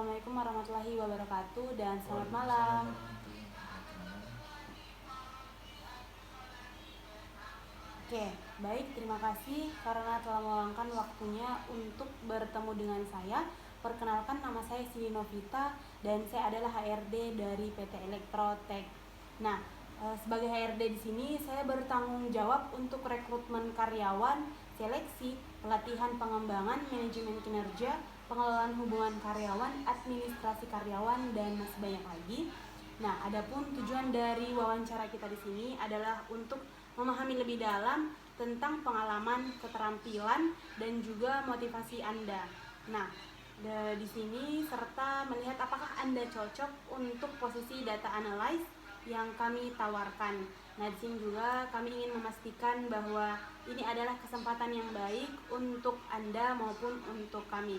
Assalamualaikum warahmatullahi wabarakatuh dan selamat Waalaikumsalam malam. warahmatullahi wabarakatuh. Oke, baik, terima kasih karena telah meluangkan waktunya untuk bertemu dengan saya. Perkenalkan, nama saya Siti Novita dan saya adalah HRD dari PT Elektrotek. Nah, sebagai HRD di sini saya bertanggung jawab untuk rekrutmen karyawan, seleksi, pelatihan pengembangan, manajemen kinerja, pengelolaan hubungan karyawan, administrasi karyawan, dan masih banyak lagi. Nah, adapun tujuan dari wawancara kita di sini adalah untuk memahami lebih dalam tentang pengalaman, keterampilan, dan juga motivasi Anda. Nah, di sini serta melihat apakah Anda cocok untuk posisi data analyst yang kami tawarkan. Nah, di sini juga kami ingin memastikan bahwa ini adalah kesempatan yang baik untuk Anda maupun untuk kami.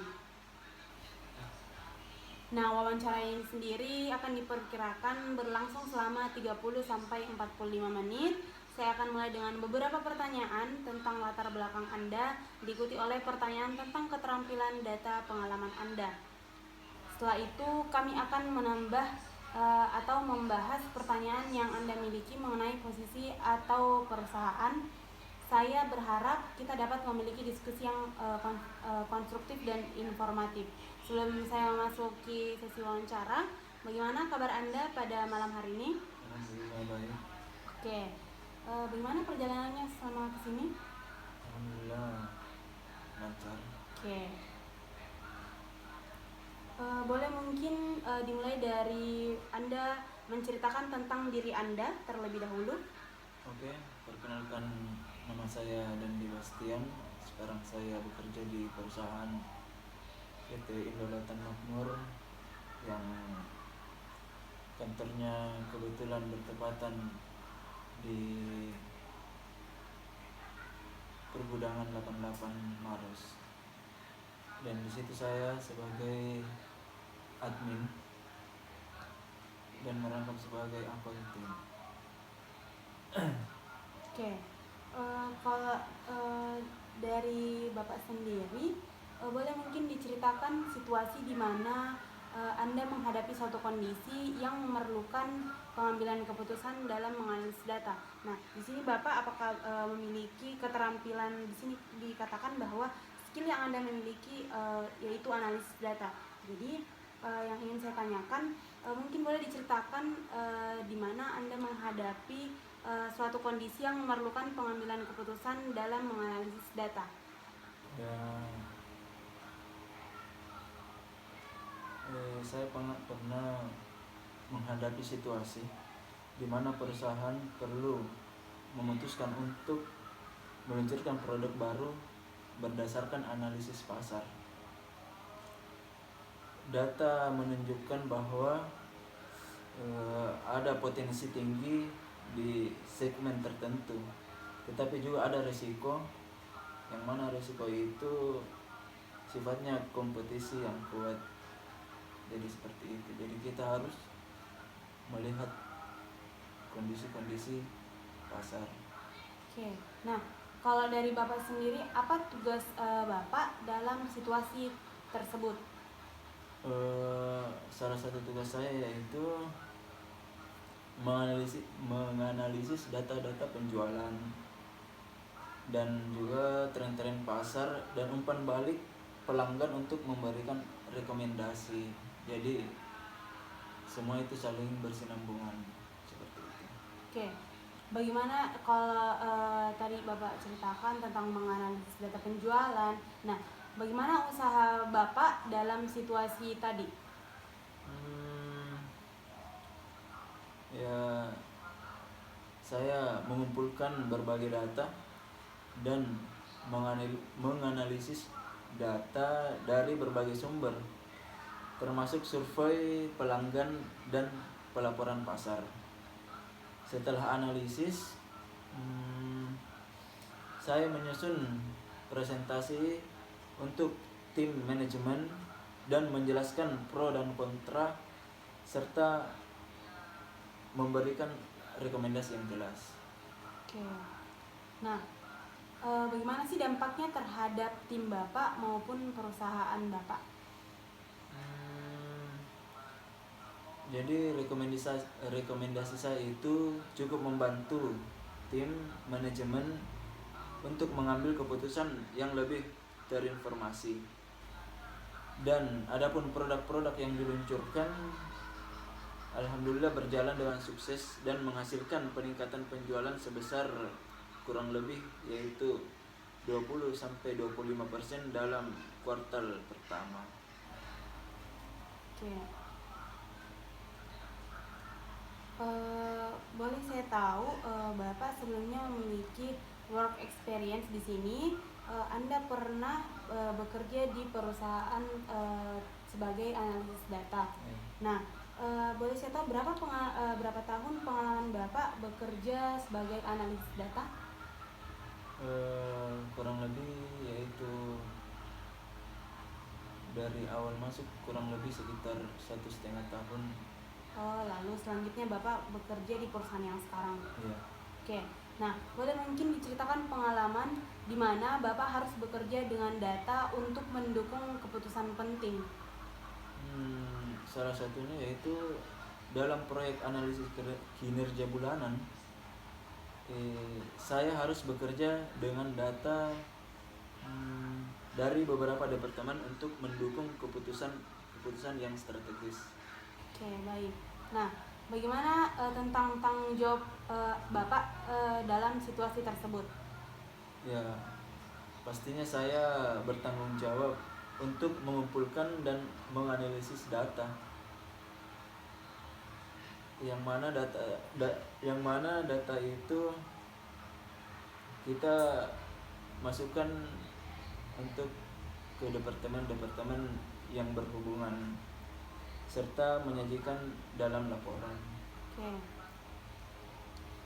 Nah, wawancara ini sendiri akan diperkirakan berlangsung selama 30-45 menit. Saya akan mulai dengan beberapa pertanyaan tentang latar belakang Anda, diikuti oleh pertanyaan tentang keterampilan data pengalaman Anda. Setelah itu, kami akan menambah atau membahas pertanyaan yang Anda miliki mengenai posisi atau perusahaan. Saya berharap kita dapat memiliki diskusi yang konstruktif dan informatif. Sebelum saya memasuki sesi wawancara, bagaimana kabar Anda pada malam hari ini? Alhamdulillah baik. Oke, bagaimana perjalanannya selama kesini? Alhamdulillah lancar. Oke, boleh mungkin dimulai dari Anda menceritakan tentang diri Anda terlebih dahulu. Oke, perkenalkan, nama saya Dandi Bastian. Sekarang saya bekerja di perusahaan PT Indolatan Makmur yang kantornya kebetulan bertepatan di Pergudangan 88 Maros. Dan di situ saya sebagai admin dan merangkap sebagai akuntan. Oke, kalau dari Bapak sendiri, boleh mungkin diceritakan situasi di mana Anda menghadapi suatu kondisi yang memerlukan pengambilan keputusan dalam menganalisis data. Nah, di sini Bapak apakah memiliki keterampilan, di sini dikatakan bahwa skill yang Anda miliki yaitu analisis data. Jadi yang ingin saya tanyakan, mungkin boleh diceritakan di mana Anda menghadapi suatu kondisi yang memerlukan pengambilan keputusan dalam menganalisis data. Ya, saya pernah menghadapi situasi di mana perusahaan perlu memutuskan untuk meluncurkan produk baru berdasarkan analisis pasar. Data menunjukkan bahwa ada potensi tinggi di segmen tertentu, tetapi juga ada risiko, yang mana risiko itu sifatnya kompetisi yang kuat. Jadi seperti itu. Jadi kita harus melihat kondisi-kondisi pasar. Oke, nah kalau dari Bapak sendiri, apa tugas Bapak dalam situasi tersebut? Salah satu tugas saya yaitu menganalisis data-data penjualan dan juga tren-tren pasar dan umpan balik pelanggan untuk memberikan rekomendasi. Jadi semua itu saling bersinambungan seperti itu. Oke, bagaimana kalau tadi Bapak ceritakan tentang menganalisis data penjualan. Nah, bagaimana usaha Bapak dalam situasi tadi? Ya, saya mengumpulkan berbagai data dan menganalisis data dari berbagai sumber, termasuk survei pelanggan dan pelaporan pasar. Setelah analisis, saya menyusun presentasi untuk tim manajemen dan menjelaskan pro dan kontra serta memberikan rekomendasi yang jelas. Oke, nah bagaimana sih dampaknya terhadap tim Bapak maupun perusahaan Bapak? Jadi rekomendasi saya itu cukup membantu tim manajemen untuk mengambil keputusan yang lebih terinformasi. Dan adapun produk-produk yang diluncurkan alhamdulillah berjalan dengan sukses dan menghasilkan peningkatan penjualan sebesar kurang lebih yaitu 20-25% dalam kuartal pertama. Oke. Boleh saya tahu Bapak sebelumnya memiliki work experience di sini. Anda pernah bekerja di perusahaan sebagai analisis data. Nah, boleh saya tahu berapa tahun pengalaman Bapak bekerja sebagai analisis data? Kurang lebih yaitu dari awal masuk kurang lebih sekitar 1,5 tahun. Lalu selanjutnya Bapak bekerja di perusahaan yang sekarang. Iya. Oke. Nah, boleh mungkin diceritakan pengalaman di mana Bapak harus bekerja dengan data untuk mendukung keputusan penting. Salah satunya yaitu dalam proyek analisis kinerja bulanan, saya harus bekerja dengan data dari beberapa departemen untuk mendukung keputusan yang strategis. Oke, baik. Nah, bagaimana tentang tanggung jawab Bapak dalam situasi tersebut? Ya, pastinya saya bertanggung jawab untuk mengumpulkan dan menganalisis data. Yang mana data itu kita masukkan untuk ke departemen-departemen yang berhubungan serta menyajikan dalam laporan. Oke.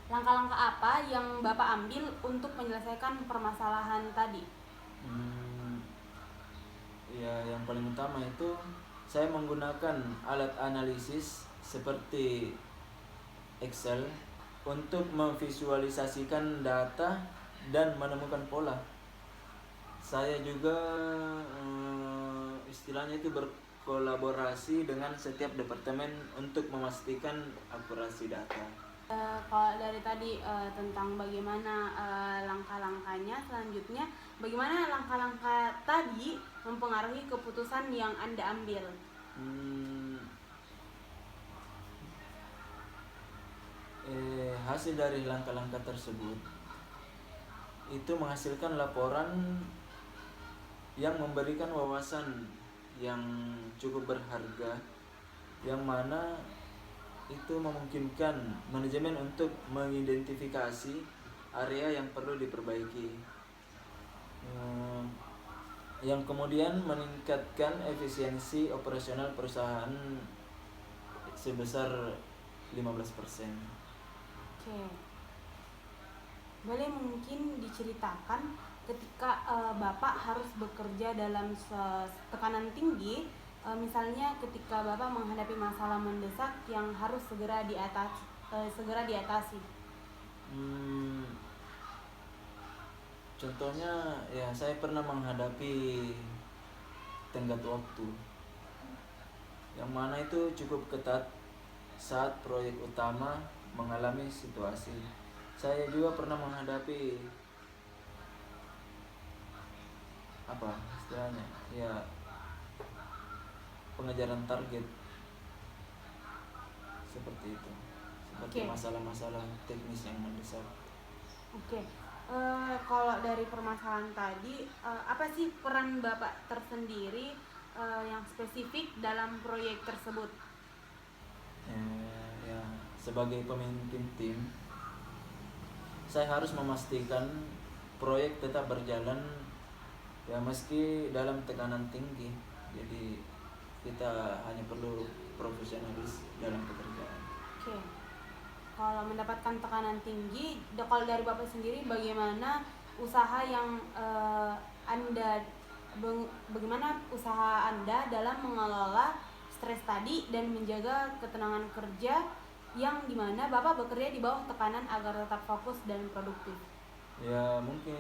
Langkah-langkah apa yang Bapak ambil untuk menyelesaikan permasalahan tadi? Ya, yang paling utama itu saya menggunakan alat analisis seperti Excel untuk memvisualisasikan data dan menemukan pola. Saya juga istilahnya itu berkolaborasi dengan setiap departemen untuk memastikan akurasi data. Kalau dari tadi tentang bagaimana langkah-langkahnya, selanjutnya bagaimana langkah-langkah tadi mempengaruhi keputusan yang Anda ambil? Hasil dari langkah-langkah tersebut itu menghasilkan laporan yang memberikan wawasan yang cukup berharga, yang mana itu memungkinkan manajemen untuk mengidentifikasi area yang perlu diperbaiki, yang kemudian meningkatkan efisiensi operasional perusahaan sebesar 15%. Oke. Boleh mungkin diceritakan ketika Bapak harus bekerja dalam tekanan tinggi, misalnya ketika Bapak menghadapi masalah mendesak yang harus segera diatasi. Contohnya ya saya pernah menghadapi tenggat waktu yang mana itu cukup ketat saat proyek utama mengalami situasi. Saya juga pernah menghadapi istilahnya ya pengejaran target seperti itu, seperti masalah-masalah teknis yang mendesak. Oke. Kalau dari permasalahan tadi, apa sih peran Bapak tersendiri yang spesifik dalam proyek tersebut? Ya, sebagai pemimpin tim, saya harus memastikan proyek tetap berjalan ya meski dalam tekanan tinggi. Jadi kita hanya perlu profesionalis dalam pekerjaan. Oke. Kalau mendapatkan tekanan tinggi, kalau dari Bapak sendiri bagaimana usaha yang bagaimana usaha Anda dalam mengelola stres tadi dan menjaga ketenangan kerja yang dimana Bapak bekerja di bawah tekanan agar tetap fokus dan produktif? Ya, mungkin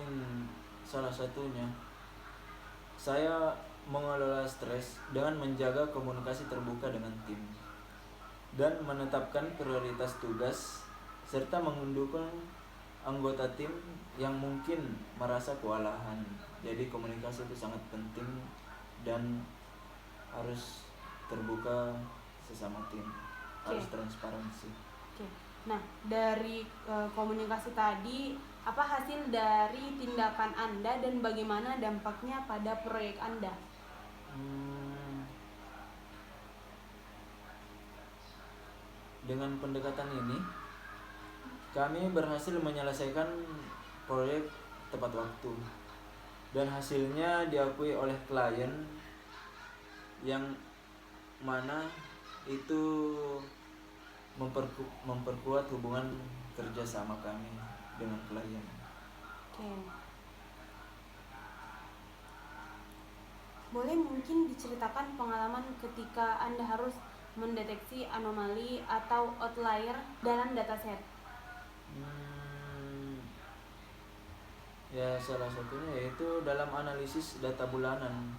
salah satunya saya mengelola stres dengan menjaga komunikasi terbuka dengan tim. dan menetapkan prioritas tugas serta mendukung anggota tim yang mungkin merasa kewalahan. Jadi komunikasi itu sangat penting dan harus terbuka sesama tim, harus Oke. transparansi. Oke. Nah, dari komunikasi tadi, apa hasil dari tindakan Anda dan bagaimana dampaknya pada proyek Anda? Hmm, dengan pendekatan ini, kami berhasil menyelesaikan proyek tepat waktu dan hasilnya diakui oleh klien yang mana itu memperkuat hubungan kerja sama kami dengan klien. Oke. Boleh mungkin diceritakan pengalaman ketika Anda harus mendeteksi anomali atau outlier dalam dataset? Ya, salah satunya yaitu dalam analisis data bulanan.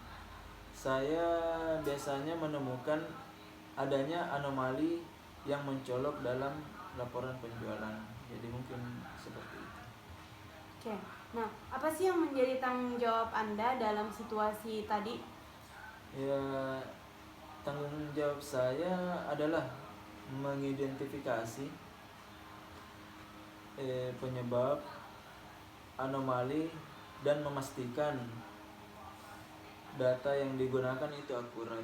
Saya biasanya menemukan adanya anomali yang mencolok dalam laporan penjualan. Jadi mungkin seperti itu. Oke. Nah, apa sih yang menjadi tanggung jawab Anda dalam situasi tadi? Ya, tanggung jawab saya adalah mengidentifikasi penyebab anomali dan memastikan data yang digunakan itu akurat.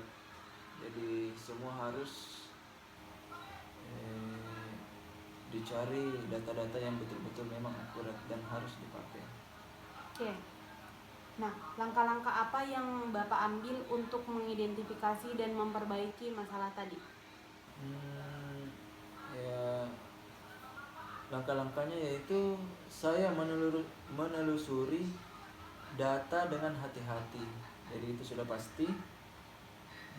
Jadi semua harus dicari data-data yang betul-betul memang akurat dan harus dipakai. Oke. Nah, langkah-langkah apa yang Bapak ambil untuk mengidentifikasi dan memperbaiki masalah tadi? Ya, langkah-langkahnya yaitu saya menelusuri data dengan hati-hati. Jadi itu sudah pasti,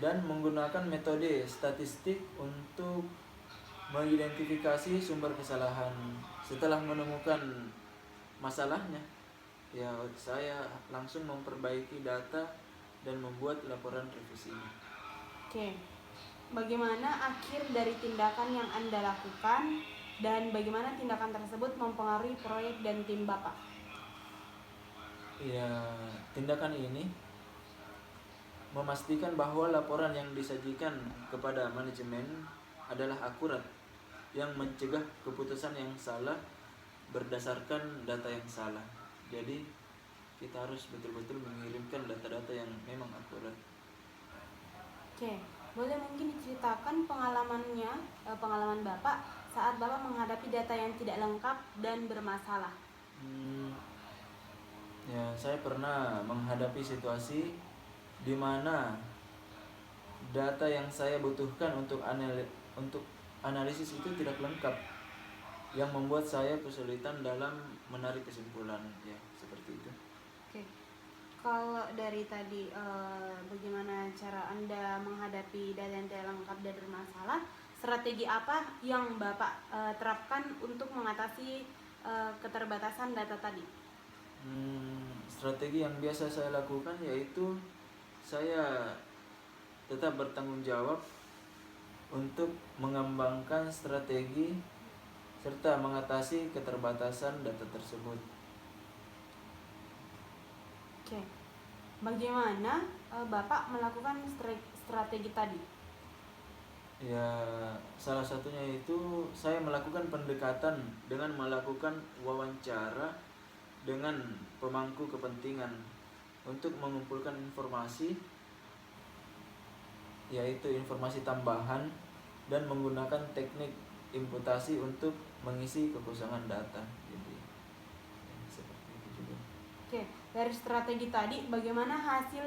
dan menggunakan metode statistik untuk mengidentifikasi sumber kesalahan. Setelah menemukan masalahnya, ya saya langsung memperbaiki data dan membuat laporan revisi. Oke. Bagaimana akhir dari tindakan yang Anda lakukan dan bagaimana tindakan tersebut mempengaruhi proyek dan tim Bapak? Ya, tindakan ini memastikan bahwa laporan yang disajikan kepada manajemen adalah akurat, yang mencegah keputusan yang salah berdasarkan data yang salah. Jadi kita harus betul-betul mengirimkan data-data yang memang akurat. Oke, boleh mungkin diceritakan pengalaman Bapak saat Bapak menghadapi data yang tidak lengkap dan bermasalah? Ya, saya pernah menghadapi situasi di mana data yang saya butuhkan untuk analisis itu tidak lengkap, yang membuat saya kesulitan dalam menarik kesimpulan. Ya, seperti itu. Oke, kalau dari tadi bagaimana cara Anda menghadapi data yang tidak lengkap dan bermasalah, strategi apa yang Bapak terapkan untuk mengatasi keterbatasan data tadi? Strategi yang biasa saya lakukan yaitu saya tetap bertanggung jawab untuk mengembangkan strategi serta mengatasi keterbatasan data tersebut. Oke, bagaimana Bapak melakukan strategi tadi? Ya, salah satunya itu saya melakukan pendekatan dengan melakukan wawancara dengan pemangku kepentingan untuk mengumpulkan informasi, yaitu informasi tambahan, dan menggunakan teknik imputasi untuk mengisi kekosongan data. Jadi seperti itu juga. Oke, dari strategi tadi, bagaimana hasil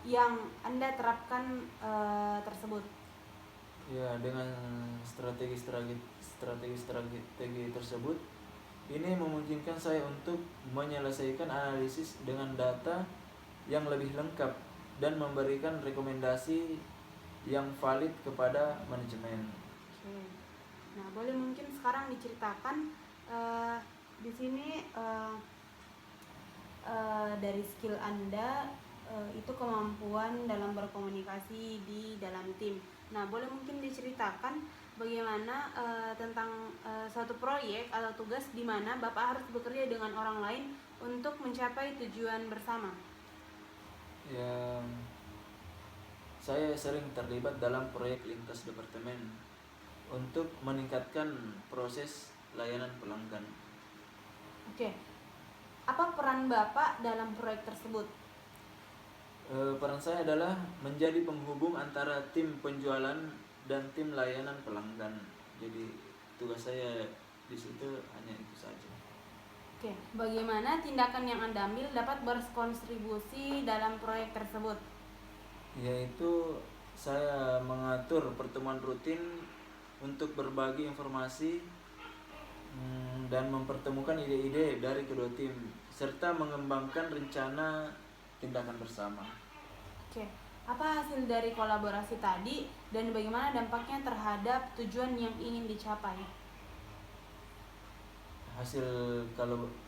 yang Anda terapkan tersebut? Ya, dengan strategi tersebut, ini memungkinkan saya untuk menyelesaikan analisis dengan data yang lebih lengkap dan memberikan rekomendasi yang valid kepada manajemen. Oke. Nah, boleh mungkin sekarang diceritakan di sini dari skill Anda itu kemampuan dalam berkomunikasi di dalam tim. Nah, boleh mungkin diceritakan bagaimana tentang suatu proyek atau tugas di mana Bapak harus bekerja dengan orang lain untuk mencapai tujuan bersama. Ya, saya sering terlibat dalam proyek lintas departemen untuk meningkatkan proses layanan pelanggan. Oke, apa peran Bapak dalam proyek tersebut? Peran saya adalah menjadi penghubung antara tim penjualan dan tim layanan pelanggan. Jadi tugas saya di situ hanya itu saja. Oke, bagaimana tindakan yang Anda ambil dapat berkontribusi dalam proyek tersebut? Yaitu saya mengatur pertemuan rutin untuk berbagi informasi dan mempertemukan ide-ide dari kedua tim serta mengembangkan rencana tindakan bersama. Oke, apa hasil dari kolaborasi tadi dan bagaimana dampaknya terhadap tujuan yang ingin dicapai? Hasil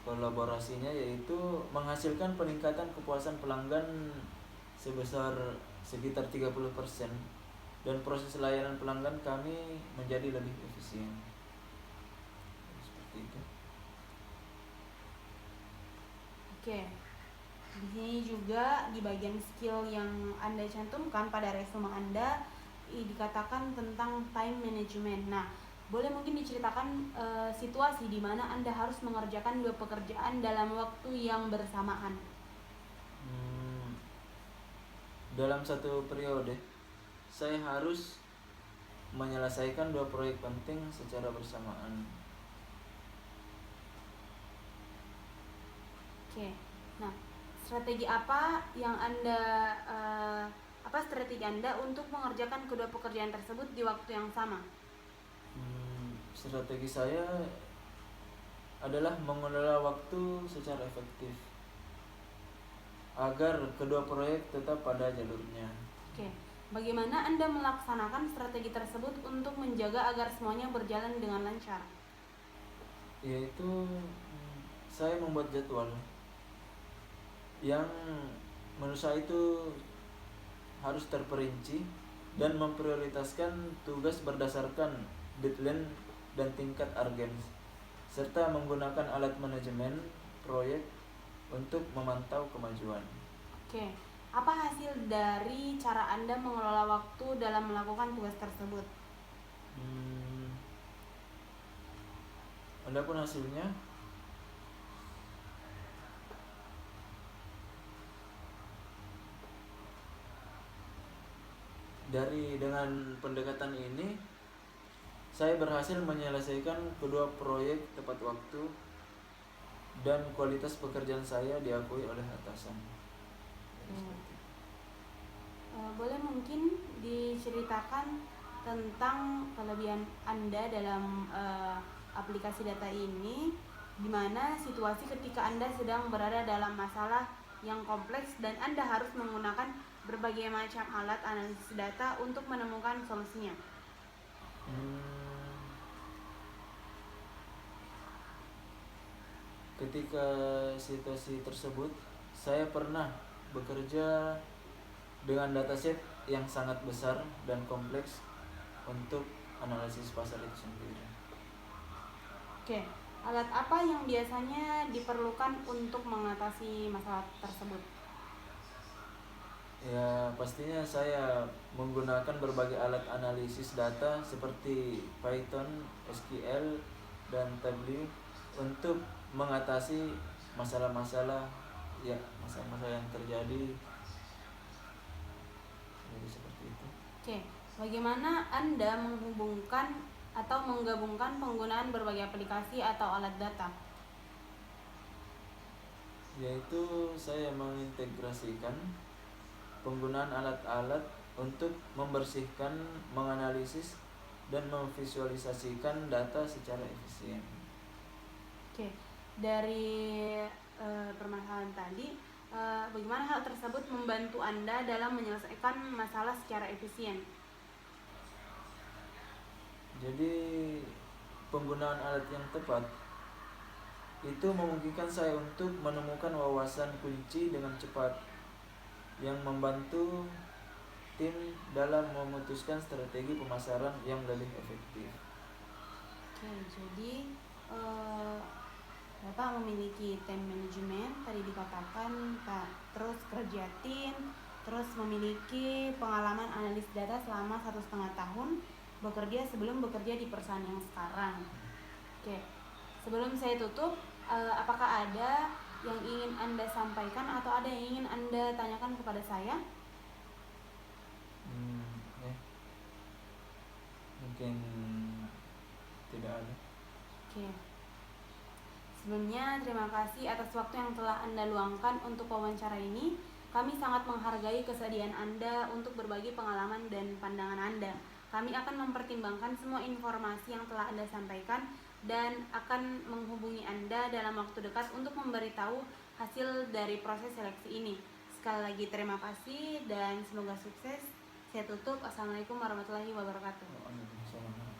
kolaborasinya yaitu menghasilkan peningkatan kepuasan pelanggan sebesar sekitar 30% dan proses layanan pelanggan kami menjadi lebih efisien. Seperti itu. Oke, di sini juga di bagian skill yang Anda cantumkan pada resume Anda dikatakan tentang time management. Nah, boleh mungkin diceritakan situasi di mana Anda harus mengerjakan dua pekerjaan dalam waktu yang bersamaan. Dalam satu periode, saya harus menyelesaikan dua proyek penting secara bersamaan. Oke, nah strategi apa yang strategi Anda untuk mengerjakan kedua pekerjaan tersebut di waktu yang sama? Strategi saya adalah mengelola waktu secara efektif agar kedua proyek tetap pada jalurnya. Oke, bagaimana Anda melaksanakan strategi tersebut untuk menjaga agar semuanya berjalan dengan lancar? Yaitu saya membuat jadwal yang menurut saya itu harus terperinci dan memprioritaskan tugas berdasarkan deadline dan tingkat urgensi, serta menggunakan alat manajemen proyek untuk memantau kemajuan. Oke, apa hasil dari cara Anda mengelola waktu dalam melakukan tugas tersebut? Adapun hasilnya, dengan pendekatan ini saya berhasil menyelesaikan kedua proyek tepat waktu dan kualitas pekerjaan saya diakui oleh atasan. Boleh mungkin diceritakan tentang kelebihan Anda dalam aplikasi data ini, di mana situasi ketika Anda sedang berada dalam masalah yang kompleks dan Anda harus menggunakan berbagai macam alat analisis data untuk menemukan solusinya. Ketika situasi tersebut, saya pernah bekerja dengan dataset yang sangat besar dan kompleks untuk analisis pasar itu sendiri. Oke, alat apa yang biasanya diperlukan untuk mengatasi masalah tersebut? Ya, pastinya saya menggunakan berbagai alat analisis data seperti Python, SQL, dan Tableau untuk mengatasi masalah-masalah yang terjadi. Jadi seperti itu. Oke, bagaimana Anda menghubungkan atau menggabungkan penggunaan berbagai aplikasi atau alat data? Yaitu saya mengintegrasikan penggunaan alat-alat untuk membersihkan, menganalisis, dan memvisualisasikan data secara efisien. Oke, dari permasalahan tadi, bagaimana hal tersebut membantu Anda dalam menyelesaikan masalah secara efisien? Jadi penggunaan alat yang tepat itu memungkinkan saya untuk menemukan wawasan kunci dengan cepat yang membantu tim dalam memutuskan strategi pemasaran yang lebih efektif. Oke, jadi Bapak memiliki tim manajemen tadi dikatakan, Kak. Terus kerja tim, terus memiliki pengalaman analis data selama 1,5 tahun bekerja sebelum bekerja di perusahaan yang sekarang. Oke, sebelum saya tutup, apakah ada yang ingin Anda sampaikan atau ada yang ingin Anda tanyakan kepada saya? Ya. Mungkin tidak ada. Oke. Sebelumnya, terima kasih atas waktu yang telah Anda luangkan untuk wawancara ini. Kami sangat menghargai kesediaan Anda untuk berbagi pengalaman dan pandangan Anda. Kami akan mempertimbangkan semua informasi yang telah Anda sampaikan dan akan menghubungi Anda dalam waktu dekat untuk memberitahu hasil dari proses seleksi ini. Sekali lagi terima kasih dan semoga sukses. Saya tutup. Assalamualaikum warahmatullahi wabarakatuh. Waalaikumsalam.